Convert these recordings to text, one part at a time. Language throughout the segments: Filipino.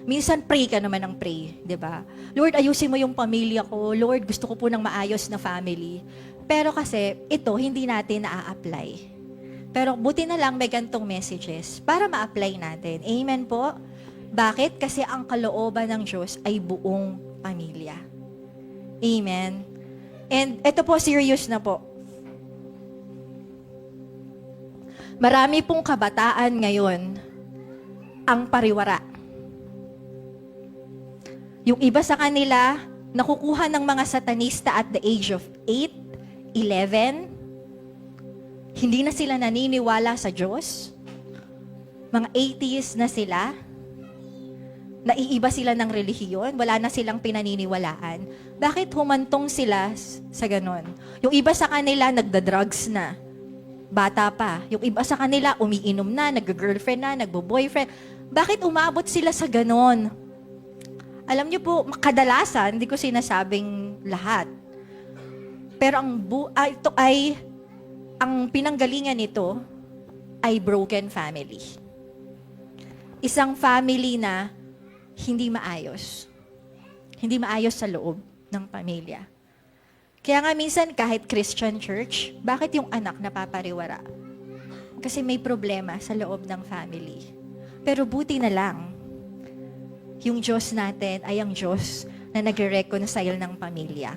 Minsan pray ka naman ng pray, 'di ba? Lord, ayusin mo yung pamilya ko. Lord, gusto ko po ng maayos na family. Pero kasi ito hindi natin na-apply. Pero buti na lang may gantong messages para ma-apply natin. Amen po? Bakit? Kasi ang kalooban ng Diyos ay buong pamilya. Amen? And ito po, serious na po. Marami pong kabataan ngayon ang pariwara. Yung iba sa kanila, nakukuha ng mga satanista at the age of 8, 11, hindi na sila naniniwala sa Diyos. Mga atheist na sila. Naiiba sila ng relihiyon. Wala na silang pinaniniwalaan. Bakit humantong sila sa ganon? Yung iba sa kanila, nagda-drugs na. Bata pa. Yung iba sa kanila, umiinom na, nag-girlfriend na, nagbo-boyfriend. Bakit umabot sila sa ganon? Alam niyo po, kadalasan, hindi ko sinasabing lahat. Pero ito ay ang pinanggalingan nito ay broken family. Isang family na hindi maayos. Hindi maayos sa loob ng pamilya. Kaya nga minsan kahit Christian church, bakit yung anak napapariwara? Kasi may problema sa loob ng family. Pero buti na lang, yung Diyos natin ay ang Diyos na nagre-reconcile ng pamilya.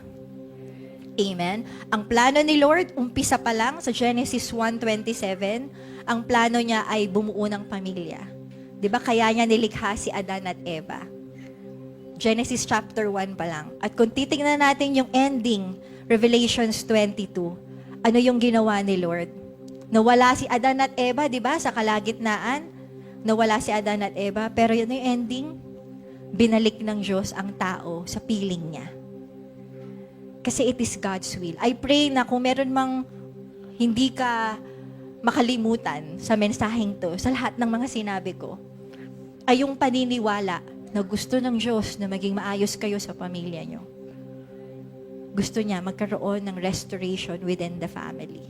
Amen. Ang plano ni Lord, umpisa pa lang sa Genesis 1:27, ang plano niya ay bumuo ng pamilya. 'Di ba? Kaya niya nilikha si Adan at Eva. Genesis chapter 1 pa lang. At kung titingnan natin yung ending, Revelations 22, ano yung ginawa ni Lord? Nawala si Adan at Eva, 'di ba? Sa kalagitnaan, nawala si Adan at Eva, pero yun yung ending, binalik ng Diyos ang tao sa piling niya. Kasi it is God's will. I pray na kung meron mang hindi ka makalimutan sa mensaheng to, sa lahat ng mga sinabi ko, ay yung paniniwala na gusto ng Diyos na maging maayos kayo sa pamilya nyo. Gusto niya magkaroon ng restoration within the family.